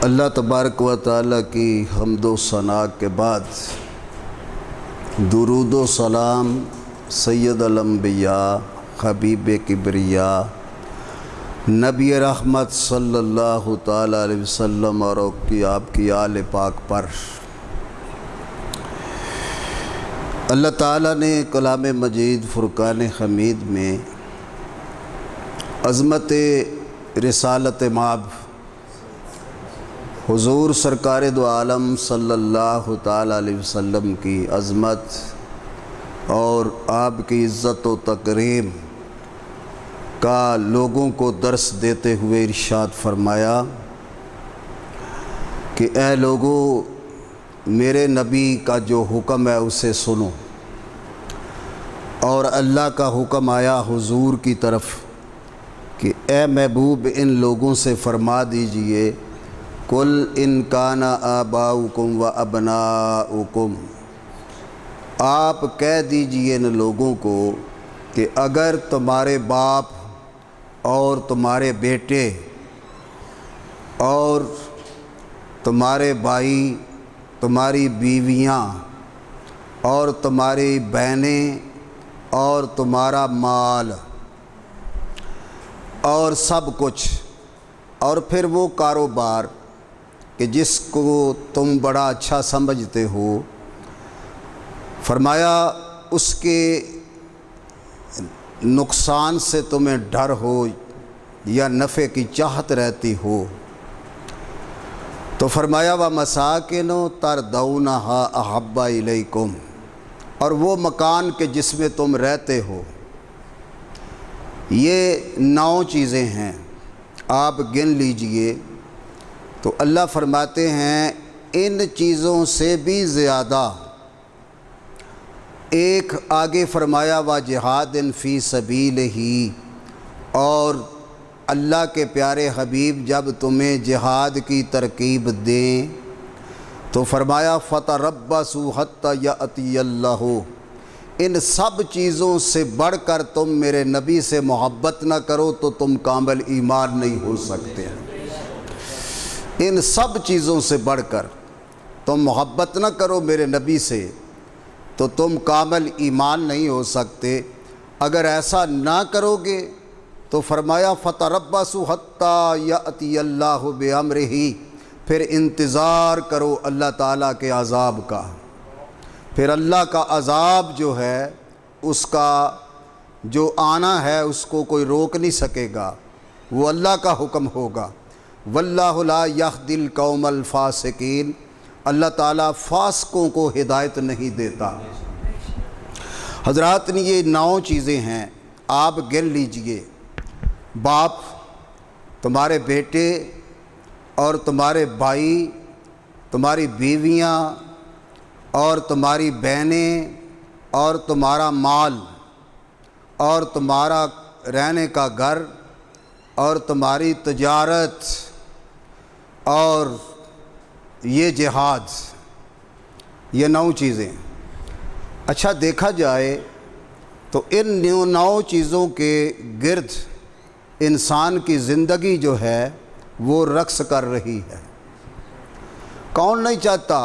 اللہ تبارک و تعالیٰ کی حمد و ثنا کے بعد درود و سلام سید الانبیاء حبیب کبریا نبی رحمت صلی اللہ تعالیٰ علیہ وسلم اور آپ کی آل پاک پر۔ اللہ تعالیٰ نے کلام مجید فرقان حمید میں عظمت رسالت مآب حضور سرکار دو عالم صلی اللہ تعالیٰ علیہ وسلم کی عظمت اور آپ کی عزت و تکریم کا لوگوں کو درس دیتے ہوئے ارشاد فرمایا کہ اے لوگو میرے نبی کا جو حکم ہے اسے سنو، اور اللہ کا حکم آیا حضور کی طرف کہ اے محبوب ان لوگوں سے فرما دیجئے قل ان کان آباؤکم و ابناؤکم، آپ کہہ دیجئے ان لوگوں کو کہ اگر تمہارے باپ اور تمہارے بیٹے اور تمہارے بھائی، تمہاری بیویاں اور تمہاری بہنیں اور تمہارا مال اور سب کچھ، اور پھر وہ کاروبار کہ جس کو تم بڑا اچھا سمجھتے ہو، فرمایا اس کے نقصان سے تمہیں ڈر ہو یا نفع کی چاہت رہتی ہو، تو فرمایا وَمَسَاكِنُ تَرْضَوْنَهَا أَحَبَّ إِلَيْكُمْ، اور وہ مکان کہ جس میں تم رہتے ہو۔ یہ 9 چیزیں ہیں، آپ گن لیجئے۔ تو اللہ فرماتے ہیں ان چیزوں سے بھی زیادہ ایک آگے فرمایا وَجِہَادٍ فِي سَبِيلِهِ، اور اللہ کے پیارے حبیب جب تمہیں جہاد کی ترغیب دیں تو فرمایا فَتَرَبَّصُوا حَتَّى يَأْتِيَ اللَّهُ، ان سب چیزوں سے بڑھ کر تم میرے نبی سے محبت نہ کرو تو تم کامل ایمان نہیں ہو سکتے۔ ان سب چیزوں سے بڑھ کر تم محبت نہ کرو میرے نبی سے تو تم کامل ایمان نہیں ہو سکتے۔ اگر ایسا نہ کرو گے تو فرمایا فَتَرَبَّصُوا حَتَّى يَأْتِيَ اللَّهُ بِأَمْرِهِ، پھر انتظار کرو اللہ تعالیٰ کے عذاب کا۔ پھر اللہ کا عذاب جو ہے اس کا جو آنا ہے اس کو کوئی روک نہیں سکے گا، وہ اللہ کا حکم ہوگا۔ وَاللَّهُ لَا يَهْدِي الْقَوْمَ الْفَاسِقِينَ، اللہ تعالیٰ فاسقوں کو ہدایت نہیں دیتا۔ حضرات نے یہ 9 چیزیں ہیں، آپ گن لیجئے۔ باپ، تمہارے بیٹے اور تمہارے بھائی، تمہاری بیویاں اور تمہاری بہنیں اور تمہارا مال اور تمہارا رہنے کا گھر اور تمہاری تجارت اور یہ جہاد، یہ 9 چیزیں۔ اچھا دیکھا جائے تو ان 9 چیزوں کے گرد انسان کی زندگی جو ہے وہ رقص کر رہی ہے۔ کون نہیں چاہتا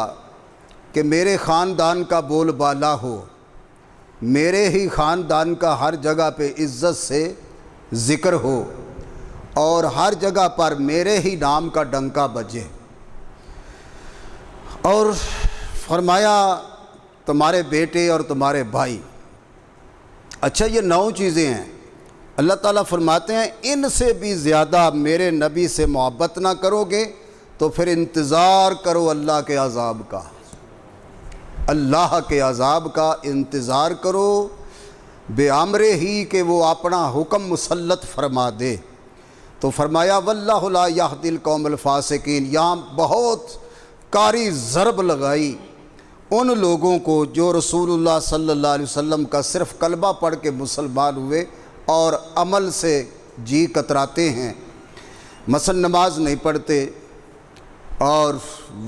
کہ میرے خاندان کا بول بالا ہو، میرے ہی خاندان کا ہر جگہ پہ عزت سے ذکر ہو اور ہر جگہ پر میرے ہی نام کا ڈنکا بجے۔ اور فرمایا تمہارے بیٹے اور تمہارے بھائی۔ اچھا یہ 9 چیزیں ہیں، اللہ تعالیٰ فرماتے ہیں ان سے بھی زیادہ میرے نبی سے محبت نہ کرو گے تو پھر انتظار کرو اللہ کے عذاب کا، اللہ کے عذاب کا انتظار کرو بے امرے ہی کہ وہ اپنا حکم مسلط فرما دے۔ تو فرمایا واللہ لا یہدی القوم الفاسقین، یہاں بہت کاری ضرب لگائی ان لوگوں کو جو رسول اللہ صلی اللہ علیہ وسلم کا صرف کلمہ پڑھ کے مسلمان ہوئے اور عمل سے جی کتراتے ہیں، مثلا نماز نہیں پڑھتے اور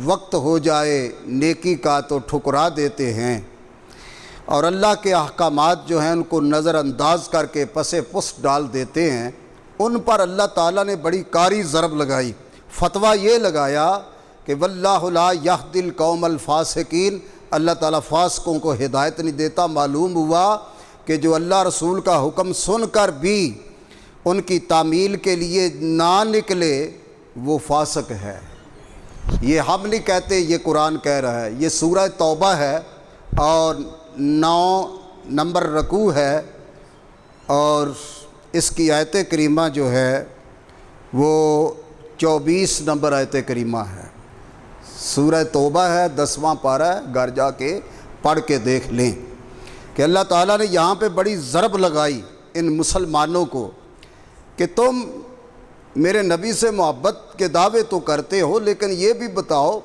وقت ہو جائے نیکی کا تو ٹھکرا دیتے ہیں، اور اللہ کے احکامات جو ہیں ان کو نظر انداز کر کے پس پس ڈال دیتے ہیں، ان پر اللہ تعالیٰ نے بڑی کاری ضرب لگائی۔ فتویٰ یہ لگایا کہ واللہ لا یہدی القوم الفاسقین، اللہ تعالیٰ فاسقوں کو ہدایت نہیں دیتا۔ معلوم ہوا کہ جو اللہ رسول کا حکم سن کر بھی ان کی تعمیل کے لیے نہ نکلے وہ فاسق ہے۔ یہ ہم نہیں کہتے، یہ قرآن کہہ رہا ہے۔ یہ سورہ توبہ ہے اور 9 نمبر رکوع ہے، اور اس کی آیت کریمہ جو ہے وہ 24 نمبر آیت کریمہ ہے۔ سورہ توبہ ہے، 10واں پارہ ہے، گھر جا کے پڑھ کے دیکھ لیں کہ اللہ تعالیٰ نے یہاں پہ بڑی ضرب لگائی ان مسلمانوں کو کہ تم میرے نبی سے محبت کے دعوے تو کرتے ہو، لیکن یہ بھی بتاؤ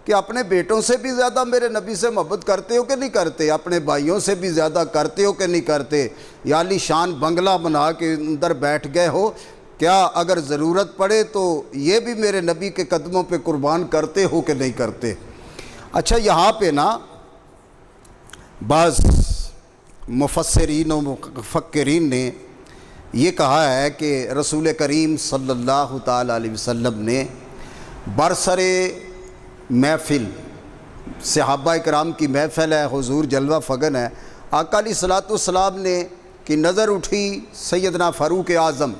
کہ اپنے بیٹوں سے بھی زیادہ میرے نبی سے محبت کرتے ہو کہ نہیں کرتے؟ اپنے بھائیوں سے بھی زیادہ کرتے ہو کہ نہیں کرتے؟ یا عالی شان بنگلہ بنا کے اندر بیٹھ گئے ہو، کیا اگر ضرورت پڑے تو یہ بھی میرے نبی کے قدموں پہ قربان کرتے ہو کہ نہیں کرتے؟ اچھا، یہاں پہ نا بعض مفسرین و مفکرین نے یہ کہا ہے کہ رسول کریم صلی اللہ تعالیٰ علیہ وسلم نے برسر محفل، صحابہ کرام کی محفل ہے، حضور جلوہ فگن ہے، آقا علیہ الصلوۃ والسلام نے کی نظر اٹھی سیدنا فاروق اعظم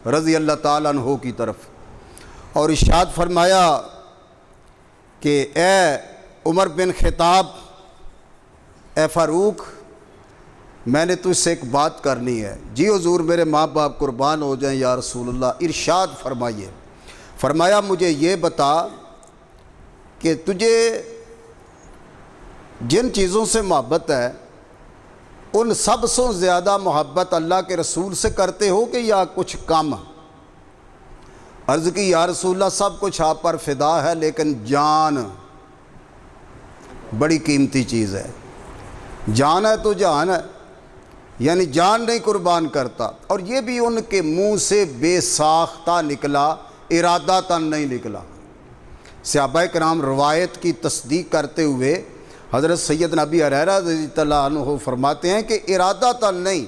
رضی اللہ تعالیٰ عنہ کی طرف، اور ارشاد فرمایا کہ اے عمر بن خطاب، اے فاروق، میں نے تجھ سے ایک بات کرنی ہے۔ جی حضور، میرے ماں باپ قربان ہو جائیں یا رسول اللہ۔ ارشاد فرمائیے۔ فرمایا مجھے یہ بتا کہ تجھے جن چیزوں سے محبت ہے ان سب سے زیادہ محبت اللہ کے رسول سے کرتے ہو کہ یا کچھ کم؟ عرض کی یا رسول اللہ سب کچھ آپ پر فدا ہے، لیکن جان بڑی قیمتی چیز ہے۔ جان ہے تو جان ہے، یعنی جان نہیں قربان کرتا۔ اور یہ بھی ان کے منہ سے بے ساختہ نکلا، ارادتاً نہیں نکلا۔ صحابہ کرام روایت کی تصدیق کرتے ہوئے حضرت سیدنا ابی ہریرہ رضی اللہ عنہ فرماتے ہیں کہ ارادتاً نہیں،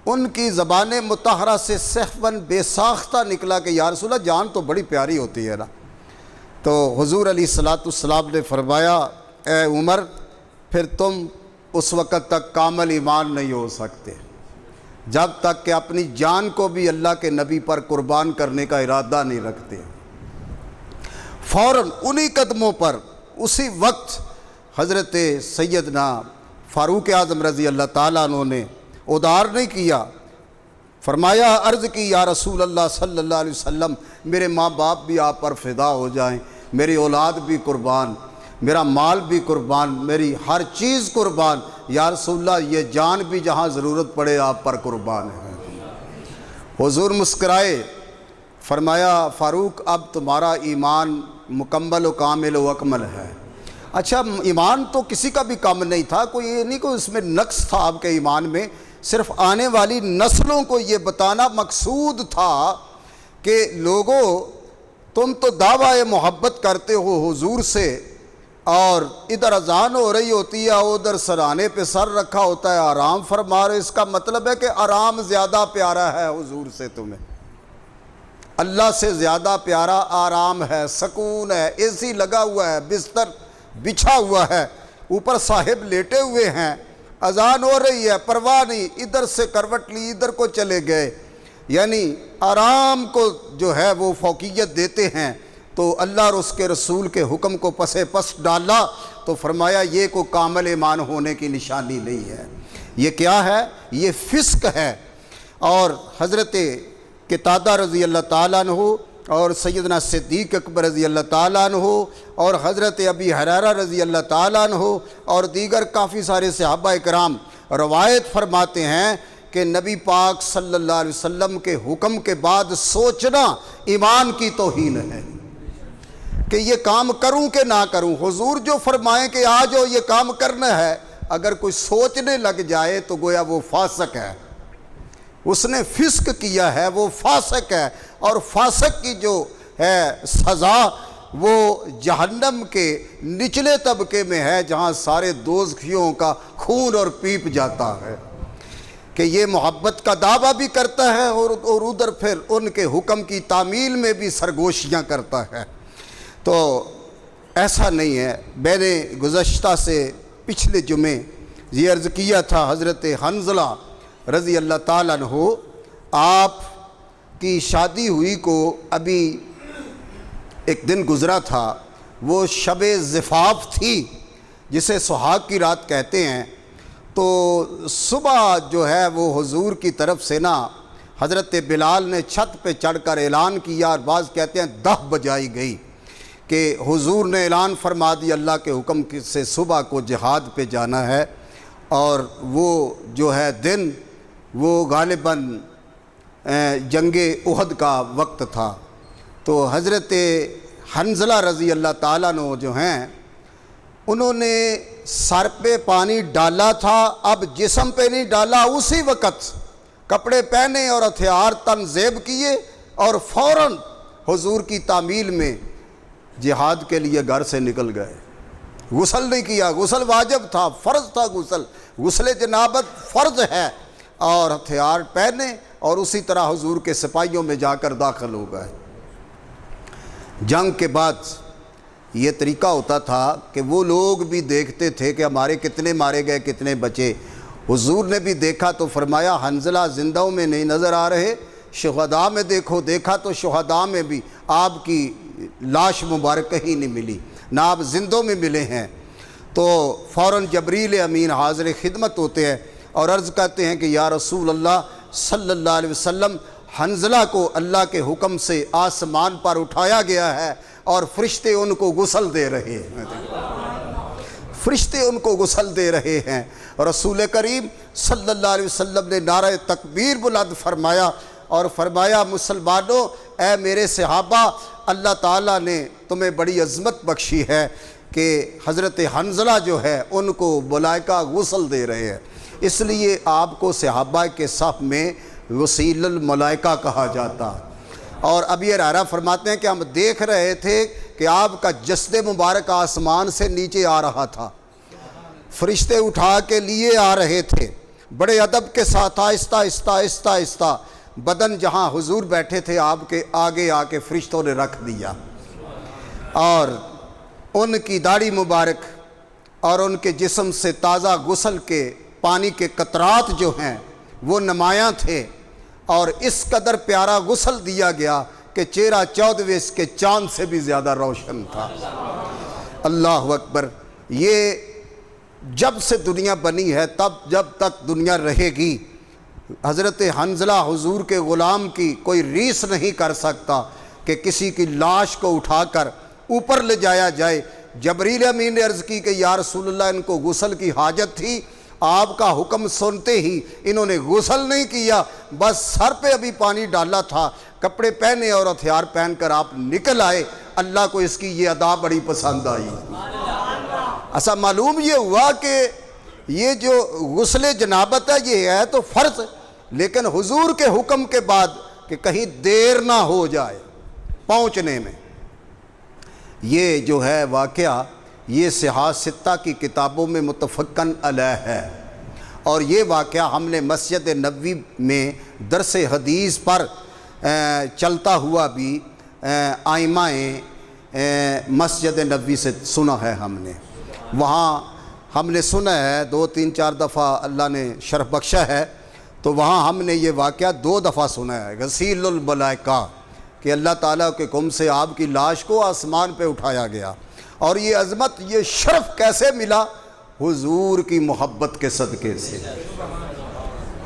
ان کی زبان مطہرہ سے سہواً بے ساختہ نکلا کہ یا رسول اللہ جان تو بڑی پیاری ہوتی ہے نا۔ تو حضور علیہ الصلوۃ والسلام نے فرمایا اے عمر، پھر تم اس وقت تک کامل ایمان نہیں ہو سکتے جب تک کہ اپنی جان کو بھی اللہ کے نبی پر قربان کرنے کا ارادہ نہیں رکھتے۔ فوراً انہی قدموں پر اسی وقت حضرت سیدنا فاروق اعظم رضی اللہ تعالیٰ عنہ نے ادار نہیں کیا، فرمایا عرض کی یا رسول اللہ صلی اللہ علیہ وسلم، میرے ماں باپ بھی آپ پر فدا ہو جائیں، میری اولاد بھی قربان، میرا مال بھی قربان، میری ہر چیز قربان، یا رسول اللہ یہ جان بھی جہاں ضرورت پڑے آپ پر قربان ہے۔ حضور مسکرائے، فرمایا فاروق اب تمہارا ایمان مکمل و کامل و اکمل ہے۔ اچھا، ایمان تو کسی کا بھی کم نہیں تھا، کوئی یہ نہیں کوئی اس میں نقص تھا آپ کے ایمان میں، صرف آنے والی نسلوں کو یہ بتانا مقصود تھا کہ لوگوں تم تو دعویٰ محبت کرتے ہو حضور سے، اور ادھر اذان ہو رہی ہوتی ہے، ادھر سرانے پہ سر رکھا ہوتا ہے، آرام فرما رہے، اس کا مطلب ہے کہ آرام زیادہ پیارا ہے حضور سے تمہیں، اللہ سے زیادہ پیارا آرام ہے، سکون ہے، اے سی لگا ہوا ہے، بستر بچھا ہوا ہے، اوپر صاحب لیٹے ہوئے ہیں، اذان ہو رہی ہے، پرواہ نہیں، ادھر سے کروٹ لی ادھر کو چلے گئے، یعنی آرام کو جو ہے وہ فوقیت دیتے ہیں۔ تو اللہ اور اس کے رسول کے حکم کو پس پس ڈالا تو فرمایا یہ کو کامل ایمان ہونے کی نشانی نہیں ہے، یہ کیا ہے؟ یہ فسق ہے۔ اور حضرت قتادہ رضی اللہ تعالیٰ عنہ اور سیدنا صدیق اکبر رضی اللہ تعالیٰ عنہ اور حضرت ابی ہریرہ رضی اللہ تعالیٰ عنہ اور دیگر کافی سارے صحابہ کرام روایت فرماتے ہیں کہ نبی پاک صلی اللہ علیہ وسلم کے حکم کے بعد سوچنا ایمان کی توہین ہے کہ یہ کام کروں کہ نہ کروں۔ حضور جو فرمائیں کہ آ جاؤ یہ کام کرنا ہے، اگر کوئی سوچنے لگ جائے تو گویا وہ فاسق ہے، اس نے فسق کیا ہے، وہ فاسق ہے، اور فاسق کی جو ہے سزا وہ جہنم کے نچلے طبقے میں ہے جہاں سارے دوزخیوں کا خون اور پیپ جاتا ہے۔ کہ یہ محبت کا دعویٰ بھی کرتا ہے اور ادھر پھر ان کے حکم کی تعمیل میں بھی سرگوشیاں کرتا ہے۔ تو ایسا نہیں ہے۔ میں نے گزشتہ سے پچھلے جمعے یہ عرض کیا تھا، حضرت حنظلہ رضی اللہ تعالیٰ عنہ آپ کی شادی ہوئی کو ابھی ایک دن گزرا تھا، وہ شب زفاف تھی جسے سہاگ کی رات کہتے ہیں۔ تو صبح جو ہے وہ حضور کی طرف سے نا حضرت بلال نے چھت پہ چڑھ کر اعلان کیا، اور بعض کہتے ہیں 10 بجائی گئی کہ حضور نے اعلان فرما دیا اللہ کے حکم سے صبح کو جہاد پہ جانا ہے۔ اور وہ جو ہے دن وہ غالباً جنگ احد کا وقت تھا۔ تو حضرت حنظلہ رضی اللہ تعالیٰ عنہ جو ہیں انہوں نے سر پہ پانی ڈالا تھا، اب جسم پہ نہیں ڈالا، اسی وقت کپڑے پہنے اور ہتھیار تنزیب کیے اور فوراً حضور کی تعمیل میں جہاد کے لیے گھر سے نکل گئے۔ غسل نہیں کیا، غسل واجب تھا، فرض تھا غسل جنابت فرض ہے، اور ہتھیار پہنے اور اسی طرح حضور کے سپاہیوں میں جا کر داخل ہو گئے۔ جنگ کے بعد یہ طریقہ ہوتا تھا کہ وہ لوگ بھی دیکھتے تھے کہ ہمارے کتنے مارے گئے کتنے بچے۔ حضور نے بھی دیکھا تو فرمایا حنظلہ زندوں میں نہیں نظر آ رہے، شہداء میں دیکھا تو شہداء میں بھی آپ کی لاش مبارک کہیں نہیں ملی، نہ آپ زندوں میں ملے ہیں۔ تو فوراً جبریل امین حاضر خدمت ہوتے ہیں اور عرض کرتے ہیں کہ یا رسول اللہ صلی اللہ علیہ وسلم، حنظلہ کو اللہ کے حکم سے آسمان پر اٹھایا گیا ہے اور فرشتے ان کو غسل دے رہے ہیں، فرشتے ان کو غسل دے رہے ہیں۔ رسول کریم صلی اللہ علیہ وسلم نے نعرہ تکبیر بلند فرمایا اور فرمایا مسلمانوں، اے میرے صحابہ، اللہ تعالیٰ نے تمہیں بڑی عظمت بخشی ہے کہ حضرت حنظلہ جو ہے ان کو ملائکہ غسل دے رہے ہیں، اس لیے آپ کو صحابہ کے صف میں وسیل الملائکہ کہا جاتا۔ اور ابھی ہریرہ فرماتے ہیں کہ ہم دیکھ رہے تھے کہ آپ کا جسد مبارک آسمان سے نیچے آ رہا تھا، فرشتے اٹھا کے لیے آ رہے تھے، بڑے ادب کے ساتھ آہستہ آہستہ آہستہ آہستہ بدن جہاں حضور بیٹھے تھے آپ کے آگے آ کے فرشتوں نے رکھ دیا، اور ان کی داڑھی مبارک اور ان کے جسم سے تازہ غسل کے پانی کے قطرات جو ہیں وہ نمایاں تھے، اور اس قدر پیارا غسل دیا گیا کہ چہرہ 14ویں اس کے چاند سے بھی زیادہ روشن تھا۔ اللہ اکبر۔ یہ جب سے دنیا بنی ہے تب جب تک دنیا رہے گی، حضرت حنظلہ حضور کے غلام کی کوئی ریس نہیں کر سکتا کہ کسی کی لاش کو اٹھا کر اوپر لے جایا جائے۔ جبریل امین نے عرض کی کہ یا رسول اللہ، ان کو غسل کی حاجت تھی، آپ کا حکم سنتے ہی انہوں نے غسل نہیں کیا، بس سر پہ ابھی پانی ڈالا تھا، کپڑے پہنے اور ہتھیار پہن کر آپ نکل آئے۔ اللہ کو اس کی یہ ادا بڑی پسند آئی۔ ایسا معلوم یہ ہوا کہ یہ جو غسل جنابت ہے یہ ہے تو فرض، لیکن حضور کے حکم کے بعد کہ کہیں دیر نہ ہو جائے پہنچنے میں۔ یہ جو ہے واقعہ یہ صحاح ستہ کی کتابوں میں متفقن علیہ ہے، اور یہ واقعہ ہم نے مسجد نبوی میں درس حدیث پر چلتا ہوا بھی آئمہ مسجد نبوی سے سنا ہے۔ ہم نے وہاں ہم نے سنا ہے 2-3-4 دفعہ اللہ نے شرف بخشا ہے، تو وہاں ہم نے یہ واقعہ 2 دفعہ سنا ہے، غسیل الملائکہ، کہ اللہ تعالیٰ کے حکم سے آپ کی لاش کو آسمان پہ اٹھایا گیا۔ اور یہ عظمت، یہ شرف کیسے ملا؟ حضور کی محبت کے صدقے سے،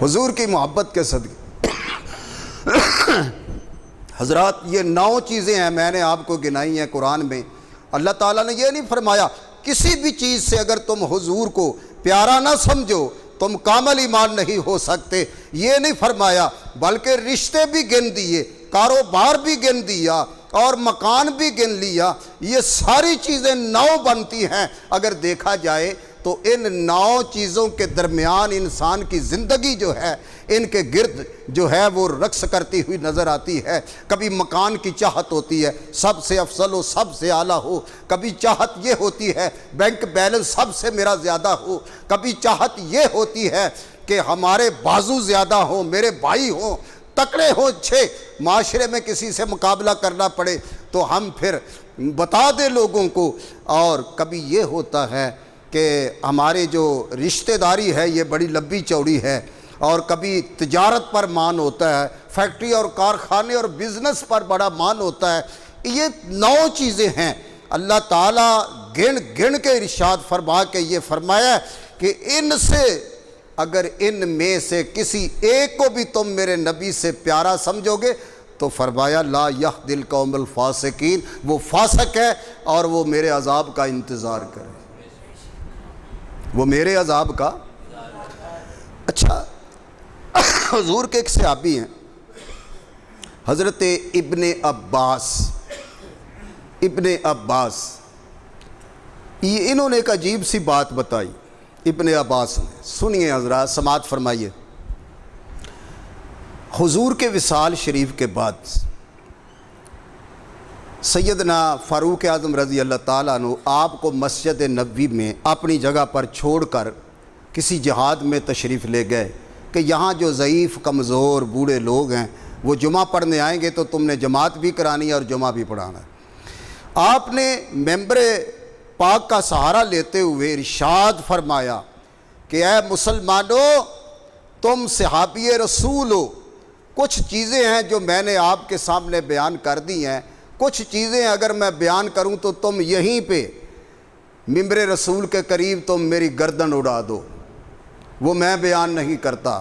حضور کی محبت کے صدقے۔ حضرات یہ 9 چیزیں ہیں، میں نے آپ کو گنائی ہیں قرآن میں۔ اللہ تعالیٰ نے یہ نہیں فرمایا کسی بھی چیز سے اگر تم حضور کو پیارا نہ سمجھو تم کامل ایمان نہیں ہو سکتے، یہ نہیں فرمایا، بلکہ رشتے بھی گن دیے، کاروبار بھی گن دیا اور مکان بھی گن لیا۔ یہ ساری چیزیں 9 بنتی ہیں۔ اگر دیکھا جائے تو ان 9 چیزوں کے درمیان انسان کی زندگی جو ہے ان کے گرد جو ہے وہ رقص کرتی ہوئی نظر آتی ہے۔ کبھی مکان کی چاہت ہوتی ہے سب سے افضل ہو، سب سے اعلیٰ ہو، کبھی چاہت یہ ہوتی ہے بینک بیلنس سب سے میرا زیادہ ہو، کبھی چاہت یہ ہوتی ہے کہ ہمارے بازو زیادہ ہوں، میرے بھائی ہوں، تکڑے ہوں، اچھے، معاشرے میں کسی سے مقابلہ کرنا پڑے تو ہم پھر بتا دیں لوگوں کو۔ اور کبھی یہ ہوتا ہے کہ ہمارے جو رشتہ داری ہے یہ بڑی لمبی چوڑی ہے، اور کبھی تجارت پر مان ہوتا ہے، فیکٹری اور کارخانے اور بزنس پر بڑا مان ہوتا ہے۔ یہ 9 چیزیں ہیں، اللہ تعالیٰ گن گن کے ارشاد فرما کے یہ فرمایا ہے کہ ان سے اگر ان میں سے کسی ایک کو بھی تم میرے نبی سے پیارا سمجھو گے تو فرمایا لا یہدی القوم الفاسقین، وہ فاسق ہے اور وہ میرے عذاب کا انتظار کرے، وہ میرے عذاب کا۔ اچھا، حضور کے ایک صحابی ہیں حضرت ابن عباس، یہ انہوں نے ایک عجیب سی بات بتائی ابن عباس نے، سنیے حضرات، سماعت فرمائیے۔ حضور کے وصال شریف کے بعد سیدنا فاروق اعظم رضی اللہ تعالیٰ عنہ آپ کو مسجد نبوی میں اپنی جگہ پر چھوڑ کر کسی جہاد میں تشریف لے گئے کہ یہاں جو ضعیف کمزور بوڑھے لوگ ہیں وہ جمعہ پڑھنے آئیں گے تو تم نے جماعت بھی کرانی ہے اور جمعہ بھی پڑھانا ہے۔ آپ نے ممبر پاک کا سہارا لیتے ہوئے ارشاد فرمایا کہ اے مسلمانوں، تم صحابی رسول ہو، کچھ چیزیں ہیں جو میں نے آپ کے سامنے بیان کر دی ہیں، کچھ چیزیں اگر میں بیان کروں تو تم یہیں پہ ممبر رسول کے قریب تم میری گردن اڑا دو، وہ میں بیان نہیں کرتا،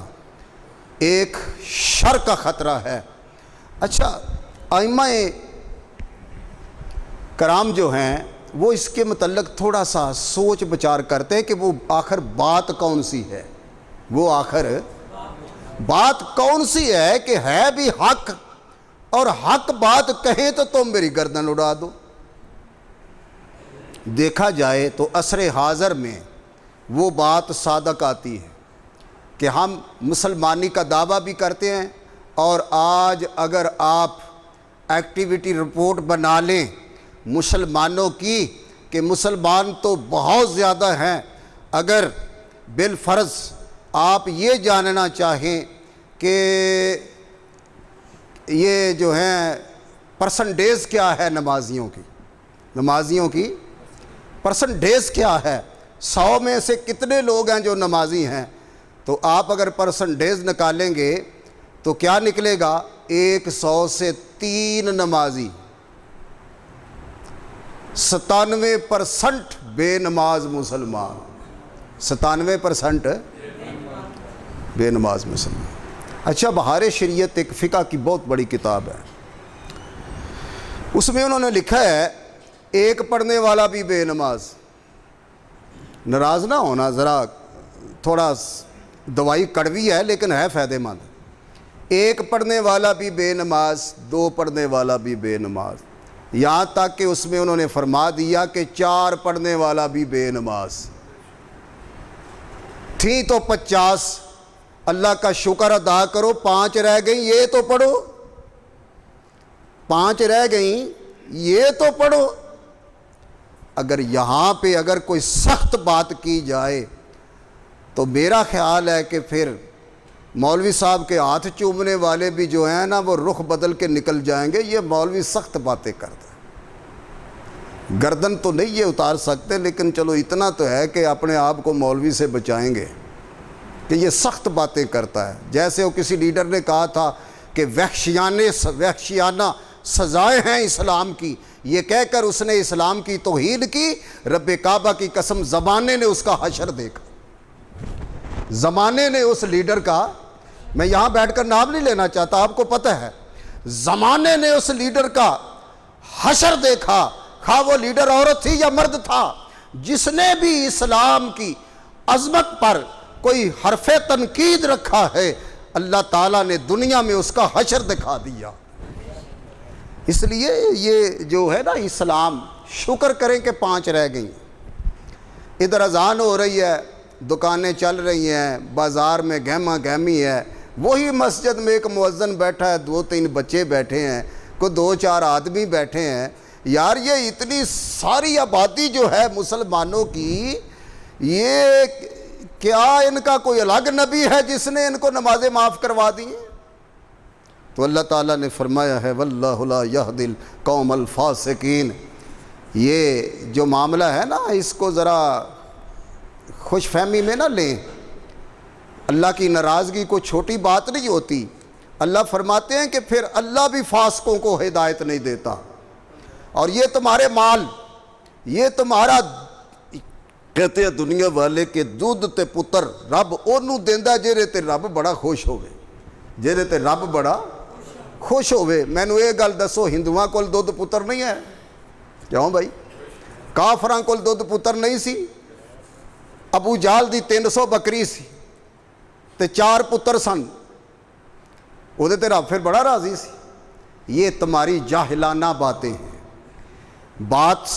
ایک شر کا خطرہ ہے۔ اچھا، ائمہ کرام جو ہیں وہ اس کے متعلق تھوڑا سا سوچ بچار کرتے ہیں کہ وہ آخر بات کون سی ہے، وہ آخر بات کون سی ہے کہ ہے بھی حق، اور حق بات کہیں تو تم میری گردن اڑا دو۔ دیکھا جائے تو عصر حاضر میں وہ بات صادق آتی ہے کہ ہم مسلمانی کا دعویٰ بھی کرتے ہیں، اور آج اگر آپ ایکٹیویٹی رپورٹ بنا لیں مسلمانوں کی کہ مسلمان تو بہت زیادہ ہیں، اگر بالفرض آپ یہ جاننا چاہیں کہ یہ جو ہیں پرسنٹیج کیا ہے نمازیوں کی پرسنٹیج کیا ہے، 100 میں سے کتنے لوگ ہیں جو نمازی ہیں، تو آپ اگر پرسنٹیج نکالیں گے تو کیا نکلے گا؟ 100 سے 3 نمازی، 97% بے نماز مسلمان، 97% بے نماز مسلمان۔ اچھا، بہار شریعت ایک فقہ کی بہت بڑی کتاب ہے، اس میں انہوں نے لکھا ہے ایک پڑھنے والا بھی بے نماز، ناراض نہ ہونا، ذرا تھوڑا دوائی کڑوی ہے لیکن ہے فائدہ مند، ایک پڑھنے والا بھی بے نماز، 2 پڑھنے والا بھی بے نماز، یہاں تک کہ اس میں انہوں نے فرما دیا کہ 4 پڑھنے والا بھی بے نماز تھی تو 50، اللہ کا شکر ادا کرو 5 رہ گئیں، یہ تو پڑھو، 5 رہ گئیں یہ تو پڑھو۔ اگر یہاں پہ اگر کوئی سخت بات کی جائے تو میرا خیال ہے کہ پھر مولوی صاحب کے ہاتھ چومنے والے بھی جو ہیں نا وہ رخ بدل کے نکل جائیں گے، یہ مولوی سخت باتیں کرتا ہے، گردن تو نہیں یہ اتار سکتے لیکن چلو اتنا تو ہے کہ اپنے آپ کو مولوی سے بچائیں گے کہ یہ سخت باتیں کرتا ہے۔ جیسے وہ کسی لیڈر نے کہا تھا کہ وحشیانہ سزائیں ہیں اسلام کی، یہ کہہ کر اس نے اسلام کی توہین کی، رب کعبہ کی قسم زمانے نے اس کا حشر دیکھا، زمانے نے اس لیڈر کا، میں یہاں بیٹھ کر نام نہیں لینا چاہتا، آپ کو پتہ ہے زمانے نے اس لیڈر کا حشر دیکھا، خواہ وہ لیڈر عورت تھی یا مرد تھا، جس نے بھی اسلام کی عظمت پر کوئی حرف تنقید رکھا ہے اللہ تعالیٰ نے دنیا میں اس کا حشر دکھا دیا۔ اس لیے یہ جو ہے نا اسلام، شکر کریں کہ 5 رہ گئیں، ادھر اذان ہو رہی ہے، دکانیں چل رہی ہیں، بازار میں گہما گہمی ہے، وہی مسجد میں ایک مؤذن بیٹھا ہے، 2-3 بچے بیٹھے ہیں، کوئی 2-4 آدمی بیٹھے ہیں، یار یہ اتنی ساری آبادی جو ہے مسلمانوں کی، یہ کیا ان کا کوئی الگ نبی ہے جس نے ان کو نمازیں معاف کروا دی ہیں؟ تو اللہ تعالیٰ نے فرمایا ہے واللہ لا یہدی القوم الفاسقین. یہ جو معاملہ ہے نا اس کو ذرا خوش فہمی میں نہ لیں. اللہ کی ناراضگی کو چھوٹی بات نہیں ہوتی. اللہ فرماتے ہیں کہ پھر اللہ بھی فاسقوں کو ہدایت نہیں دیتا. اور یہ تمہارے مال، یہ تمہارا، کہتے ہیں دنیا والے کہ دودھ تے پتر رب اونوں دیندا جہدے تے رب بڑا خوش ہوئے، جہدے تے رب بڑا خوش ہوئے. مینوں یہ گل دسو، ہندوؤں کول دودھ پتر نہیں ہے؟ کیوں بھائی؟ کافراں کول دودھ پتر نہیں سی؟ ابو جہل دی 300 بکری سی تے 4 پتر سن، وہ تے رب پھر بڑا راضی سی. یہ تمہاری جاہلانہ باتیں ہیں. بات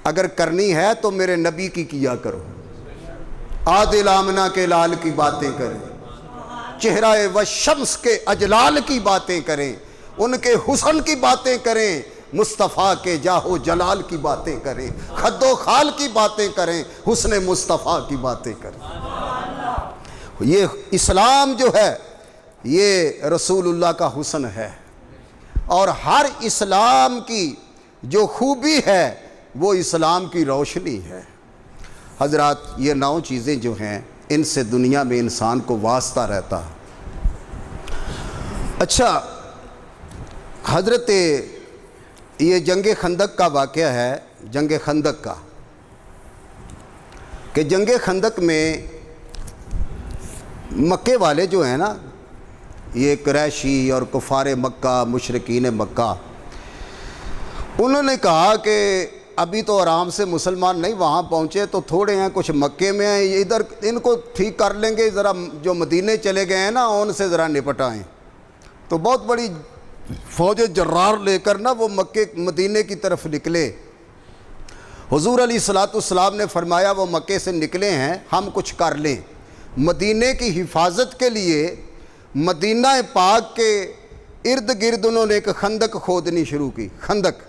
اگر کرنی ہے تو میرے نبی کی کیا کرو. عادل آمنہ کے لال کی باتیں کریں، چہرہ و شمس کے اجلال کی باتیں کریں، ان کے حسن کی باتیں کریں، مصطفیٰ کے جاہ و جلال کی باتیں کریں، خد و خال کی باتیں کریں، حسن مصطفیٰ کی باتیں کریں. یہ اسلام جو ہے یہ رسول اللہ کا حسن ہے، اور ہر اسلام کی جو خوبی ہے وہ اسلام کی روشنی ہے. حضرات یہ 9 چیزیں جو ہیں ان سے دنیا میں انسان کو واسطہ رہتا. اچھا، حضرت یہ جنگ خندق کا واقعہ ہے، جنگ خندق کا، کہ جنگ خندق میں مکے والے جو ہیں نا، یہ قریشی اور کفار مکہ، مشرکین مکہ، انہوں نے کہا کہ ابھی تو آرام سے مسلمان نہیں وہاں پہنچے تو تھوڑے ہیں، کچھ مکے میں ہیں، ادھر ان کو ٹھیک کر لیں گے، ذرا جو مدینے چلے گئے ہیں نا ان سے ذرا نپٹ آئیں. تو بہت بڑی فوج جرار لے کر نا وہ مدینے کی طرف نکلے. حضور علیہ السلام نے فرمایا وہ مکے سے نکلے ہیں، ہم کچھ کر لیں. مدینے کی حفاظت کے لیے مدینہ پاک کے ارد گرد انہوں نے ایک خندق کھودنی شروع کی، خندق،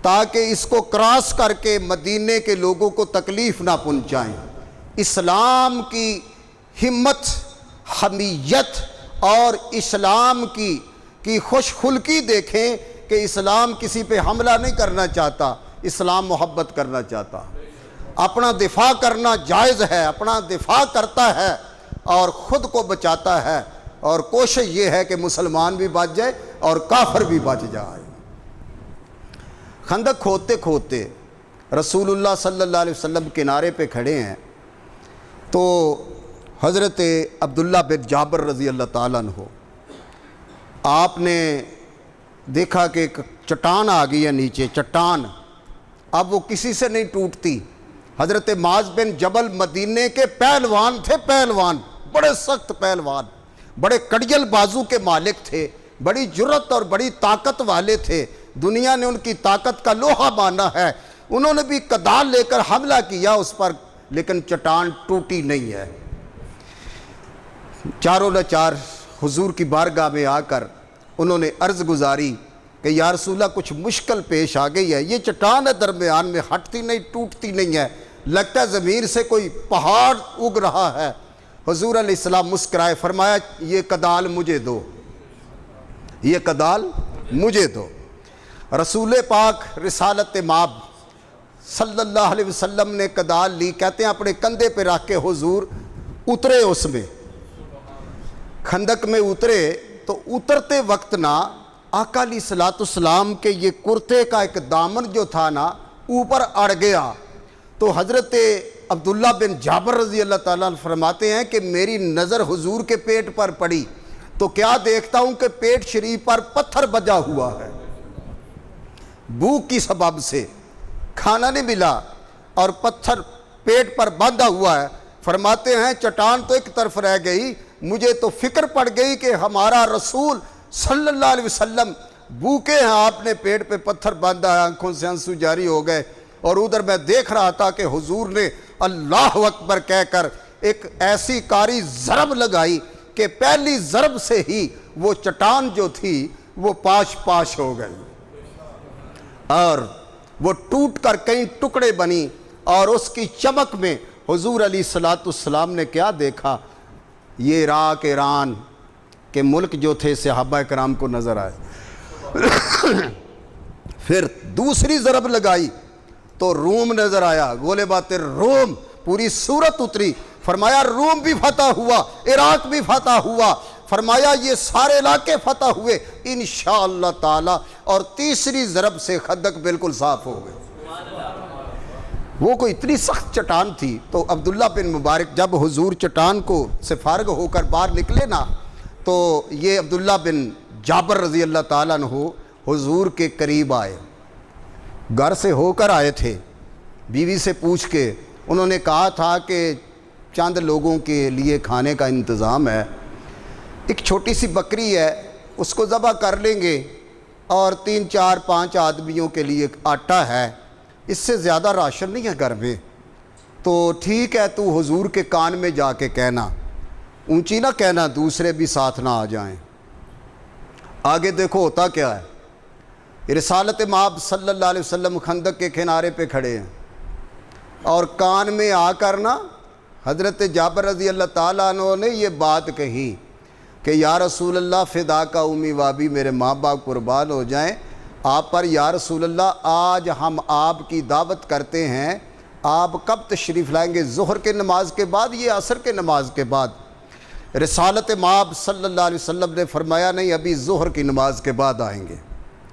تاکہ اس کو کراس کر کے مدینے کے لوگوں کو تکلیف نہ پہنچائیں. اسلام کی ہمت، حمیت اور اسلام کی خوش خلقی دیکھیں کہ اسلام کسی پہ حملہ نہیں کرنا چاہتا، اسلام محبت کرنا چاہتا. اپنا دفاع کرنا جائز ہے، اپنا دفاع کرتا ہے اور خود کو بچاتا ہے، اور کوشش یہ ہے کہ مسلمان بھی بچ جائے اور کافر بھی بچ جائے. خندق کھودتے کھودتے رسول اللہ صلی اللہ علیہ وسلم کنارے پہ کھڑے ہیں تو حضرت عبداللہ بن جابر رضی اللہ تعالیٰ عنہ، آپ نے دیکھا کہ ایک چٹان آ گئی ہے نیچے، چٹان اب وہ کسی سے نہیں ٹوٹتی. حضرت معاذ بن جبل مدینے کے پہلوان تھے، پہلوان، بڑے سخت پہلوان، بڑے کڑیل بازو کے مالک تھے، بڑی جرت اور بڑی طاقت والے تھے. دنیا نے ان کی طاقت کا لوہا مانا ہے. انہوں نے بھی کدال لے کر حملہ کیا اس پر، لیکن چٹان ٹوٹی نہیں ہے. چاروں نچار حضور کی بارگاہ میں آ کر انہوں نے عرض گزاری کہ یا رسول اللہ کچھ مشکل پیش آ گئی ہے، یہ چٹان ہے درمیان میں، ہٹتی نہیں، ٹوٹتی نہیں ہے، لگتا ہے زمین سے کوئی پہاڑ اگ رہا ہے. حضور علیہ السلام مسکرائے، فرمایا یہ کدال مجھے دو، یہ کدال مجھے دو. رسول پاک رسالت مآب صلی اللہ علیہ وسلم نے کدال لی، کہتے ہیں اپنے کندھے پہ رکھ کے حضور اترے، اس میں خندق میں اترے. تو اترتے وقت نا آقا علیہ السلام کے یہ کرتے کا ایک دامن جو تھا نا اوپر اڑ گیا. تو حضرت عبداللہ بن جابر رضی اللہ تعالیٰ عنہ فرماتے ہیں کہ میری نظر حضور کے پیٹ پر پڑی تو کیا دیکھتا ہوں کہ پیٹ شریف پر پتھر بجا ہوا ہے، بھوک کی سبب سے کھانا نہیں ملا اور پتھر پیٹ پر باندھا ہوا ہے. فرماتے ہیں چٹان تو ایک طرف رہ گئی، مجھے تو فکر پڑ گئی کہ ہمارا رسول صلی اللہ علیہ وسلم بھوکے ہیں، آپ نے پیٹ پہ پتھر باندھا ہے، آنکھوں سے آنسو جاری ہو گئے. اور ادھر میں دیکھ رہا تھا کہ حضور نے اللہ اکبر کہہ کر ایک ایسی کاری ضرب لگائی کہ پہلی ضرب سے ہی وہ چٹان جو تھی وہ پاش پاش ہو گئی اور وہ ٹوٹ کر کئی ٹکڑے بنی، اور اس کی چمک میں حضور علیہ الصلوۃ والسلام نے کیا دیکھا؟ یہ عراق ایران کے ملک جو تھے صحابہ کرام کو نظر آئے۔ پھر دوسری ضرب لگائی تو روم نظر آیا، گولے باتر روم، پوری سورت اتری، فرمایا روم بھی فتح ہوا، عراق بھی فتح ہوا، فرمایا یہ سارے علاقے فتح ہوئے انشاءاللہ تعالی، اور تیسری ضرب سے خندق بالکل صاف ہو گئے۔ وہ کوئی اتنی سخت چٹان تھی، تو عبداللہ بن مبارک جب حضور چٹان کو سے فارغ ہو کر باہر نکلے نا، تو یہ عبداللہ بن جابر رضی اللہ تعالیٰ عنہ حضور کے قریب آئے، گھر سے ہو کر آئے تھے، بیوی سے پوچھ کے انہوں نے کہا تھا کہ چند لوگوں کے لیے کھانے کا انتظام ہے، ایک چھوٹی سی بکری ہے، اس کو ذبح کر لیں گے، اور 3 4 5 آدمیوں کے لیے آٹا ہے، اس سے زیادہ راشن نہیں ہے گھر میں، تو ٹھیک ہے تو حضور کے کان میں جا کے کہنا، اونچی نہ کہنا، دوسرے بھی ساتھ نہ آ جائیں۔ آگے دیکھو ہوتا کیا ہے، رسالت مآب صلی اللہ علیہ وسلم خندق کے کنارے پہ کھڑے ہیں، اور کان میں آ کر نا حضرت جابر رضی اللہ تعالیٰ عنہ نے یہ بات کہی کہ یا رسول اللہ فدا کا امی وابی، میرے ماں باپ قربان ہو جائیں آپ پر، یا رسول اللہ آج ہم آپ کی دعوت کرتے ہیں، آپ کب تشریف لائیں گے؟ ظہر کے نماز کے بعد، یہ عصر کے نماز کے بعد؟ رسالت مآب صلی اللہ علیہ وسلم نے فرمایا نہیں، ابھی ظہر کی نماز کے بعد آئیں گے،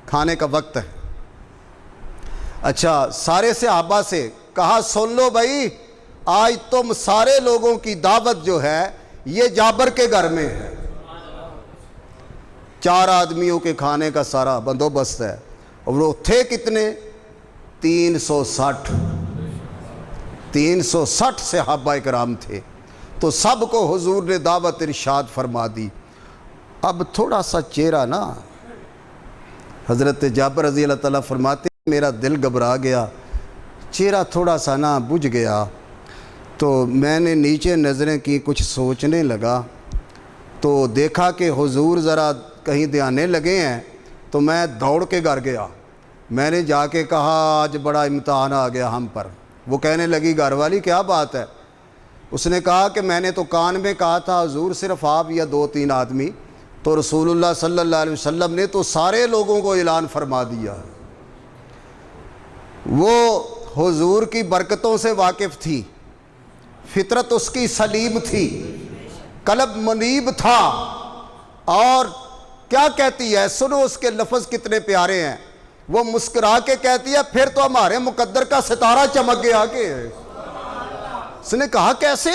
کھانے کا وقت ہے۔ اچھا، سارے صحابہ سے کہا سن لو بھائی، آج تم سارے لوگوں کی دعوت جو ہے یہ جابر کے گھر میں ہے، 4 آدمیوں کے کھانے کا سارا بندوبست ہے، اور وہ تھے کتنے؟ 360 صحابہ کرام تھے، تو سب کو حضور نے دعوت ارشاد فرما دی۔ اب تھوڑا سا چہرہ نا، حضرت جابر رضی اللہ تعالیٰ فرماتے میرا دل گھبرا گیا، چہرہ تھوڑا سا نا بجھ گیا، تو میں نے نیچے نظریں کی، کچھ سوچنے لگا، تو دیکھا کہ حضور ذرا کہیں دھیانے لگے ہیں، تو میں دوڑ کے گھر گیا، میں نے جا کے کہا آج بڑا امتحان آ گیا ہم پر۔ وہ کہنے لگی گھر والی کیا بات ہے؟ اس نے کہا کہ میں نے تو کان میں کہا تھا حضور صرف آپ یا 2 3 آدمی، تو رسول اللہ صلی اللہ علیہ وسلم نے تو سارے لوگوں کو اعلان فرما دیا۔ وہ حضور کی برکتوں سے واقف تھی، فطرت اس کی سلیم تھی، قلب منیب تھا، اور کیا کہتی ہے؟ سنو اس کے لفظ کتنے پیارے ہیں، وہ مسکرا کے کہتی ہے پھر تو ہمارے مقدر کا ستارہ چمک گیا کہ اس نے کہا کیسے؟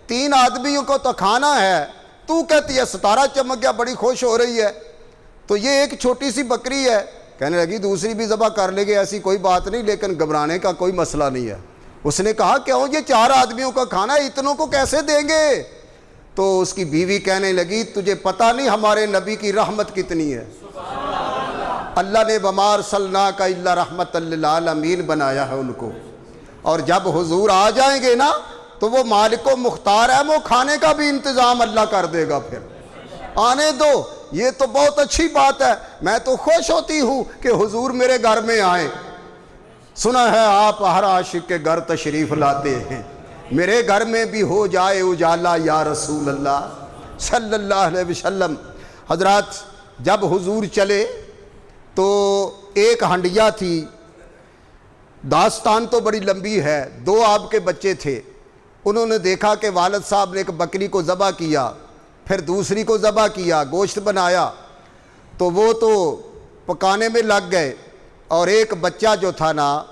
3 آدمیوں کو تو کھانا ہے، تو کہتی ہے ستارہ چمک گیا، بڑی خوش ہو رہی ہے، تو یہ ایک چھوٹی سی بکری ہے، کہنے لگی دوسری بھی ذبح کر لے گے، ایسی کوئی بات نہیں، لیکن گھبرانے کا کوئی مسئلہ نہیں ہے۔ اس نے کہا کیوں؟ یہ 4 آدمیوں کا کھانا ہے، اتنوں کو کیسے دیں گے؟ تو اس کی بیوی کہنے لگی تجھے پتہ نہیں ہمارے نبی کی رحمت کتنی ہے، اللہ نے وما ارسلناک الا رحمت للعالمین بنایا ہے ان کو، اور جب حضور آ جائیں گے نا تو وہ مالک و مختار ہے، وہ کھانے کا بھی انتظام اللہ کر دے گا، پھر آنے دو، یہ تو بہت اچھی بات ہے، میں تو خوش ہوتی ہوں کہ حضور میرے گھر میں آئیں، سنا ہے آپ ہر عاشق کے گھر تشریف لاتے ہیں، میرے گھر میں بھی ہو جائے اجالا یا رسول اللہ صلی اللہ علیہ وسلم۔ حضرات جب حضور چلے تو ایک ہنڈیا تھی، داستان تو بڑی لمبی ہے، 2 آپ کے بچے تھے، انہوں نے دیکھا کہ والد صاحب نے ایک بکری کو ذبح کیا، پھر دوسری کو ذبح کیا، گوشت بنایا، تو وہ تو پکانے میں لگ گئے، اور ایک بچہ جو تھا نا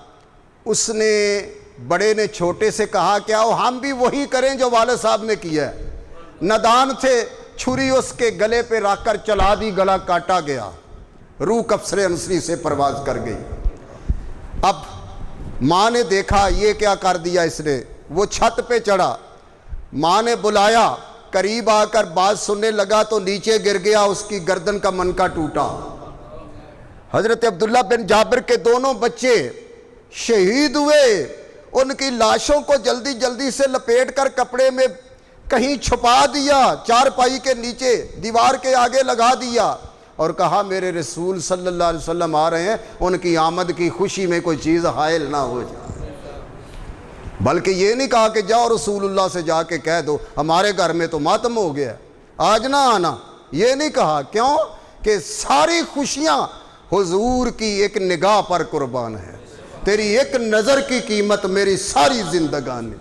اس نے بڑے نے چھوٹے سے کہا کیا ہم بھی وہی کریں جو والد صاحب نے کیا ہے، نادان تھے، چھری اس کے گلے پہ رکھ کر چلا دی، گلا کاٹا گیا، روح کفسر انصری سے پرواز کر گئی۔ اب ماں نے دیکھا یہ کیا کر دیا اس نے، وہ چھت پہ چڑھا، ماں نے بلایا، قریب آ کر بات سننے لگا تو نیچے گر گیا، اس کی گردن کا منکا ٹوٹا۔ حضرت عبداللہ بن جابر کے دونوں بچے شہید ہوئے، ان کی لاشوں کو جلدی جلدی سے لپیٹ کر کپڑے میں کہیں چھپا دیا، چارپائی کے نیچے دیوار کے آگے لگا دیا، اور کہا میرے رسول صلی اللہ علیہ وسلم آ رہے ہیں، ان کی آمد کی خوشی میں کوئی چیز حائل نہ ہو جائے۔ بلکہ یہ نہیں کہا کہ جاؤ رسول اللہ سے جا کے کہہ دو ہمارے گھر میں تو ماتم ہو گیا آج نہ آنا، یہ نہیں کہا۔ کیوں؟ کہ ساری خوشیاں حضور کی ایک نگاہ پر قربان ہے، تیری ایک نظر کی قیمت میری ساری زندگانی،